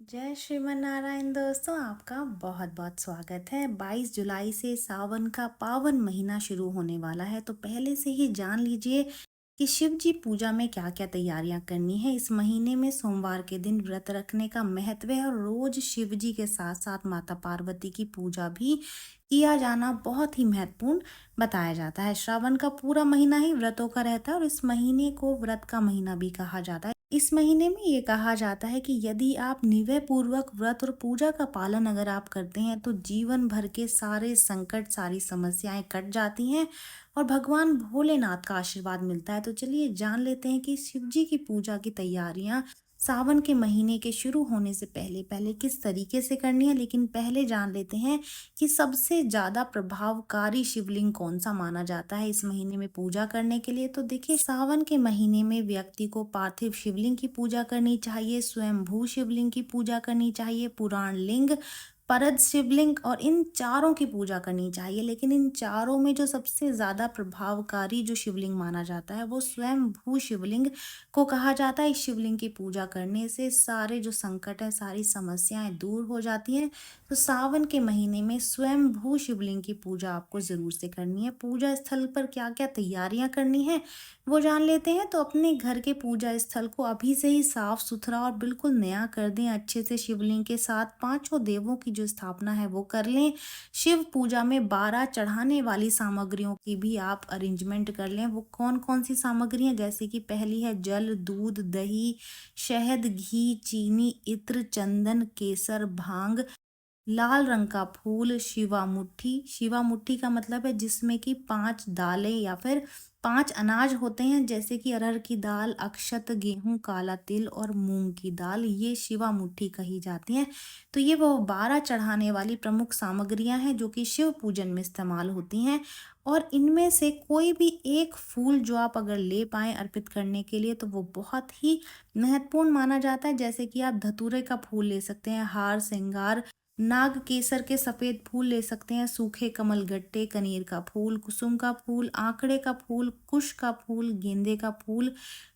जय श्रीमन नारायण दोस्तों, आपका बहुत बहुत स्वागत है। 22 जुलाई से सावन का पावन महीना शुरू होने वाला है, तो पहले से ही जान लीजिए कि शिव जी पूजा में क्या क्या तैयारियां करनी है। इस महीने में सोमवार के दिन व्रत रखने का महत्व है और रोज शिव जी के साथ साथ माता पार्वती की पूजा भी किया जाना बहुत ही महत्वपूर्ण बताया जाता है। श्रावण का पूरा महीना ही व्रतों का रहता है और इस महीने को व्रत का महीना भी कहा जाता है। इस महीने में ये कहा जाता है कि यदि आप निवय पूर्वक व्रत और पूजा का पालन अगर आप करते हैं तो जीवन भर के सारे संकट, सारी समस्याएं कट जाती हैं और भगवान भोलेनाथ का आशीर्वाद मिलता है। तो चलिए जान लेते हैं कि शिव जी की पूजा की तैयारियां सावन के महीने के शुरू होने से पहले पहले किस तरीके से करनी है। लेकिन पहले जान लेते हैं कि सबसे ज्यादा प्रभावकारी शिवलिंग कौन सा माना जाता है इस महीने में पूजा करने के लिए। तो देखिए, सावन के महीने में व्यक्ति को पार्थिव शिवलिंग की पूजा करनी चाहिए, स्वयंभू शिवलिंग की पूजा करनी चाहिए, पुराण लिंग, परद शिवलिंग और इन चारों की पूजा करनी चाहिए। लेकिन इन चारों में जो सबसे ज्यादा प्रभावकारी जो शिवलिंग माना जाता है वो स्वयंभू शिवलिंग को कहा जाता है। इस शिवलिंग की पूजा करने से सारे जो संकट है, सारी समस्याएं दूर हो जाती हैं। तो सावन के महीने में स्वयंभू शिवलिंग की पूजा आपको जरूर से करनी है। पूजा स्थल पर क्या क्या तैयारियां करनी है वो जान लेते हैं। तो अपने घर के पूजा स्थल को अभी से ही साफ सुथरा और बिल्कुल नया कर दें। अच्छे से शिवलिंग के साथ पांचों देवों की जो स्थापना है वो कर लें। शिव पूजा में 12 चढ़ाने वाली सामग्रियों की भी आप अरेंजमेंट कर लें। वो कौन कौन सी सामग्रियां, जैसे कि पहली है जल, दूध, दही, शहद, घी, चीनी, इत्र, चंदन, केसर, भांग, लाल रंग का फूल, शिवा मुट्ठी। शिवा मुट्ठी का मतलब है जिसमें कि 5 दालें या फिर 5 अनाज होते हैं, जैसे कि अरहर की दाल, अक्षत, गेहूं, काला तिल और मूंग की दाल। ये शिवा मुट्ठी कही जाती हैं। तो ये वो 12 चढ़ाने वाली प्रमुख सामग्रियां हैं जो कि शिव पूजन में इस्तेमाल होती हैं। और इनमें से कोई भी एक फूल जो आप अगर ले पाए अर्पित करने के लिए तो वो बहुत ही महत्वपूर्ण माना जाता है। जैसे कि आप धतूरे का फूल ले सकते हैं, हार श्रृंगार, नाग केसर के सफेद फूल ले सकते हैं, सूखे कमल गट्टे, कनेर का फूल, कुसुम का फूल, आंकड़े का फूल, कुश का फूल, गेंदे का फूल,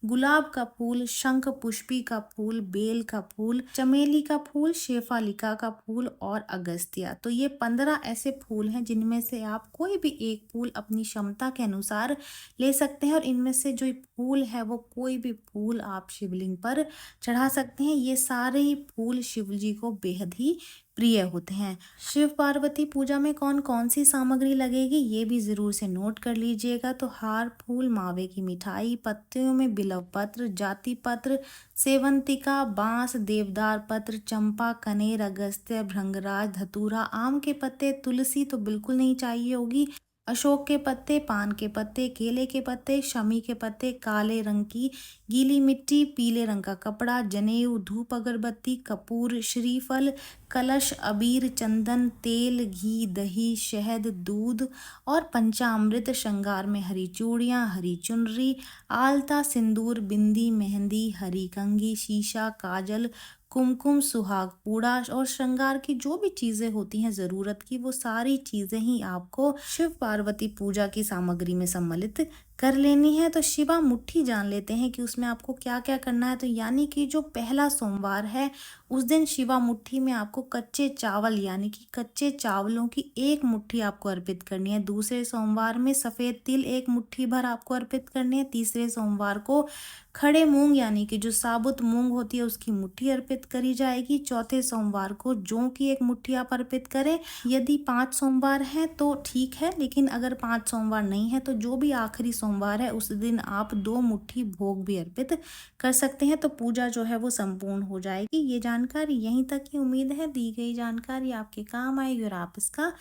गुलाब का फूल, शंख पुष्पी का फूल, बेल का फूल, चमेली का फूल, शेफालिका का फूल और अगस्त्या। तो ये 15 ऐसे फूल हैं जिनमें से आप कोई भी एक फूल अपनी क्षमता के अनुसार ले सकते हैं। और इनमें से जो फूल है वो कोई भी फूल आप शिवलिंग पर चढ़ा सकते हैं। ये सारे ही फूल शिव जी को बेहद ही प्रिय होते हैं। शिव पार्वती पूजा में कौन कौन सी सामग्री लगेगी ये भी जरूर से नोट कर लीजिएगा। तो हार, फूल, मावे की मिठाई, पत्तियों में बिलव पत्र, जाति पत्र, सेवंतिका, बांस, देवदार पत्र, चंपा, कनेर, अगस्त्य, भृंगराज, धतूरा, आम के पत्ते, तुलसी तो बिल्कुल नहीं चाहिए होगी, अशोक के पत्ते, पान के पत्ते, केले के पत्ते, शमी के पत्ते, काले रंग की गीली मिट्टी, पीले रंग का कपड़ा, जनेऊ, धूप, अगरबत्ती, कपूर, श्रीफल, कलश, अबीर, चंदन, तेल, घी, दही, शहद, दूध और पंचामृत। श्रृंगार में हरी चूड़ियाँ, हरी चुनरी, आलता, सिंदूर, बिंदी, मेहंदी, हरी कंघी, शीशा, काजल, कुमकुम, सुहाग पूड़ा और श्रृंगार की जो भी चीजें होती हैं जरूरत की, वो सारी चीजें ही आपको शिव पार्वती पूजा की सामग्री में सम्मिलित कर लेनी है। तो शिवा मुट्ठी जान लेते हैं कि उसमें आपको क्या क्या करना है। तो यानी कि जो पहला सोमवार है उस दिन शिवा मुट्ठी में आपको कच्चे चावल यानी कि कच्चे चावलों की 1 मुट्ठी आपको अर्पित करनी है। दूसरे सोमवार में सफेद तिल 1 मुट्ठी भर आपको अर्पित करनी है। तीसरे सोमवार को खड़े मूंग यानी कि जो साबुत मूंग होती है उसकी मुट्ठी अर्पित करी जाएगी। चौथे सोमवार को जौ की 1 मुट्ठी आप अर्पित करें। यदि 5 सोमवार है तो ठीक है, लेकिन अगर 5 सोमवार नहीं है तो जो भी आखिरी सोमवार है उस दिन आप 2 मुट्ठी भोग भी अर्पित कर सकते हैं। तो पूजा जो है वो संपूर्ण हो जाएगी। ये जानकारी यहीं तक की। उम्मीद है दी गई जानकारी आपके काम आएगी और आप इसका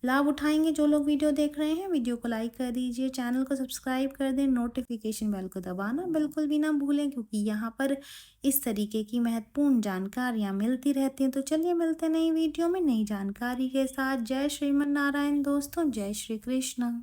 लाभ उठाएंगे। जो लोग वीडियो देख रहे हैं वीडियो को लाइक कर दीजिए, चैनल को सब्सक्राइब कर दें, नोटिफिकेशन बेल को दबाना बिल्कुल भी ना भूलें, क्योंकि यहाँ पर इस तरीके की महत्वपूर्ण जानकारियाँ मिलती रहती हैं। तो चलिए मिलते हैं नई वीडियो में नई जानकारी के साथ। जय श्रीमन नारायण दोस्तों, जय श्री कृष्ण।